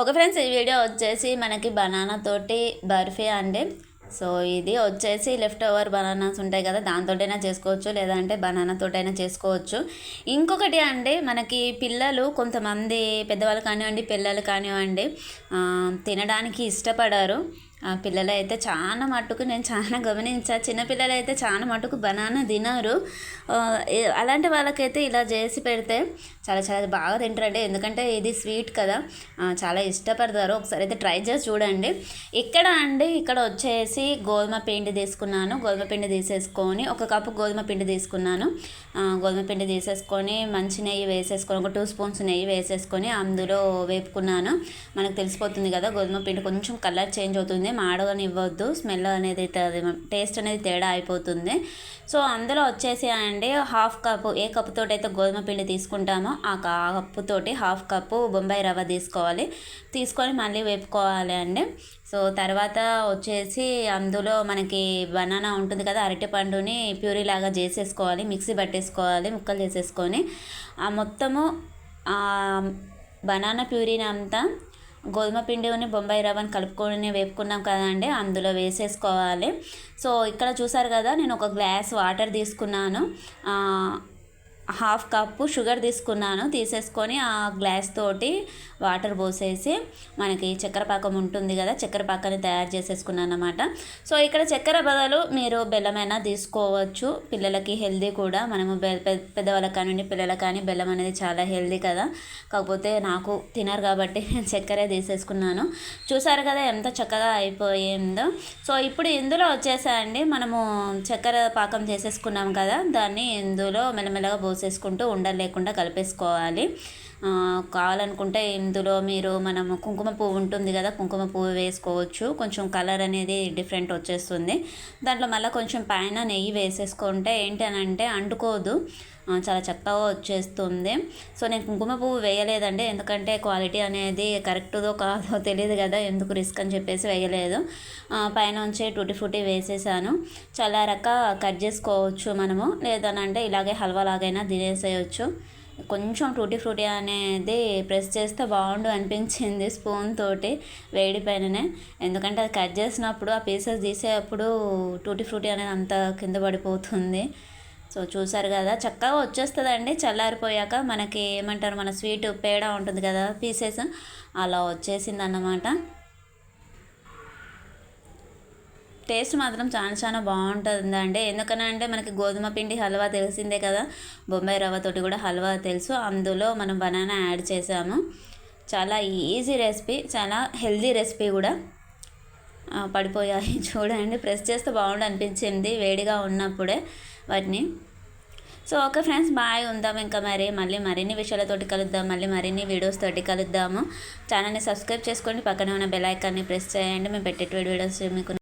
Okay friends, ఈ video వచ్చేసి మనకి బనానా తోటి బర్ఫీ అండి. సో ఇది వచ్చేసి లెఫ్ట్ ఓవర్ బనానాస్ ఉంటాయి కదా, దాంతోటైనా చేసుకోవచ్చు, లేదంటే బనానా తోటైనా చేసుకోవచ్చు. ఇంకొకటి అండి, మనకి పిల్లలు కొంతమంది పెద్దవాళ్ళు కానివ్వండి, పిల్లలు కానివ్వండి తినడానికి ఇష్టపడారు. పిల్లలు అయితే చాలా మట్టుకు నేను చాలా గమనించా, చిన్నపిల్లలు అయితే చాలా మట్టుకు బనానా తినరు. అలాంటి వాళ్ళకైతే ఇలా చేసి పెడితే చాలా చాలా బాగా తింటారండి, ఎందుకంటే ఇది స్వీట్ కదా, చాలా ఇష్టపడతారు. ఒకసారి అయితే ట్రై చేసి చూడండి. ఇక్కడ వచ్చేసి గోధుమ పిండి తీసుకున్నాను. గోధుమ పిండి తీసేసుకొని, ఒక కప్పు గోధుమ పిండి తీసుకున్నాను. గోధుమ పిండి తీసేసుకొని మంచి నెయ్యి వేసేసుకొని, ఒక 2 స్పూన్స్ నెయ్యి వేసేసుకొని అందులో వేపుకున్నాను. మనకు తెలిసిపోతుంది కదా, గోధుమ పిండి కొంచెం కలర్ చేంజ్ అవుతుంది, మాడగనివ్వద్దు, స్మెల్ అనేది టేస్ట్ అనేది తేడా అయిపోతుంది. సో అందులో వచ్చేసి అండి హాఫ్ కప్పు, ఏ కప్పుతోటి అయితే గోధుమ పిండి తీసుకుంటామో ఆ కప్పుతోటి హాఫ్ కప్పు బొంబాయి రవ్వ తీసుకొని మళ్ళీ వేపుకోవాలి అండి. సో తర్వాత వచ్చేసి అందులో మనకి బనానా ఉంటుంది కదా, అరటిపండుని ప్యూరీ లాగా చేసేసుకోవాలి, మిక్సీ పట్టేసుకోవాలి, ముక్కలు చేసేసుకొని ఆ మొత్తము బనానా ప్యూరీని అంతా గోధుమ పిండిని బొంబాయి రవ్వని కలుపుకొని వేపుకున్నాం కదండి, అందులో వేసేసుకోవాలి. సో ఇక్కడ చూసారు కదా, నేను ఒక గ్లాస్ వాటర్ తీసుకున్నాను, హాఫ్ కప్పు షుగర్ తీసేసుకొని ఆ గ్లాస్ తోటి వాటర్ పోసేసి మనకి చక్కెర పాకం ఉంటుంది కదా, చక్కెర పాకాన్ని తయారు చేసేసుకున్నాను అన్నమాట. సో ఇక్కడ చక్కెర బదులు మీరు బెల్లమైనా తీసుకోవచ్చు, పిల్లలకి హెల్దీ కూడా. మనము పెద్దవాళ్ళకి కానివ్వండి, పిల్లలకు కానీ బెల్లం అనేది చాలా హెల్దీ కదా, కాకపోతే నాకు తినరు కాబట్టి నేను చక్కెరే తీసేసుకున్నాను. చూసారు కదా ఎంత చక్కగా అయిపోయిందో. సో ఇప్పుడు ఇందులో వచ్చేసండి మనము చక్కెర పాకం చేసేసుకున్నాం కదా, దాన్ని ఇందులో మెల్లమెల్లగా పోసేసుకుంటూ ఉండలు లేకుండా కలిపేసుకోవాలి. కావాలనుకుంటే ఇందులో మనము కుంకుమ పువ్వు ఉంటుంది కదా, కుంకుమ పువ్వు వేసుకోవచ్చు, కొంచెం కలర్ అనేది డిఫరెంట్ వచ్చేస్తుంది. దాంట్లో మళ్ళీ కొంచెం పైన నెయ్యి వేసేసుకుంటే ఏంటనంటే అంటుకోదు, చాలా చక్కగా వచ్చేస్తుంది. సో నేను కుంకుమ పువ్వు వేయలేదండి, ఎందుకంటే క్వాలిటీ అనేది కరెక్ట్దో కాదో తెలియదు కదా, ఎందుకు రిస్క్ అని చెప్పేసి వేయలేదు. పైన ఉంచే టూటీ ఫ్రూటీ వేసేసాను. చల్లారక కట్ చేసుకోవచ్చు మనము, లేదనంటే ఇలాగే హల్వా లాగైనా తినేసేయచ్చు. కొంచెం టూటీ ఫ్రూటీ అనేది ప్రెస్ చేస్తే బాగుండు అనిపించింది స్పూన్ తోటి వేడి పైననే, ఎందుకంటే అది కట్ చేసినప్పుడు ఆ పీసెస్ తీసేటప్పుడు టూటీ ఫ్రూటీ అనేది అంత కింద పడిపోతుంది. సో చూసారు కదా, చక్కగా వచ్చేస్తుందండి చల్లారిపోయాక. మనకి ఏమంటారు, మన స్వీట్ పేడ ఉంటుంది కదా పీసెస్, అలా వచ్చేసింది అన్నమాట. టేస్ట్ మాత్రం చాలా చాలా బాగుంటుందండి, ఎందుకనంటే మనకి గోధుమ పిండి హల్వా తెలిసిందే కదా, బొంబాయి రవ్వతోటి కూడా హల్వా తెలుసు, అందులో మనం బనానా యాడ్ చేసాము. చాలా ఈజీ రెసిపీ, చాలా హెల్దీ రెసిపీ కూడా. పడిపోయాయి చూడండి, ప్రెస్ చేస్తే బాగుండు అనిపించింది వేడిగా ఉన్నప్పుడే వాటిని. సో ఓకే ఫ్రెండ్స్, బాయ్, ఉందాం ఇంకా మళ్ళీ మరిన్ని విషయాలతోటి కలుద్దాం, మళ్ళీ మరిన్ని వీడియోస్ తోటి కలుద్దాము. ఛానల్ని సబ్స్క్రైబ్ చేసుకోండి, పక్కనే ఉన్న బెల్ ఐకాన్ని ప్రెస్ చేయండి, మేము పెట్టే వీడియోస్ మీకు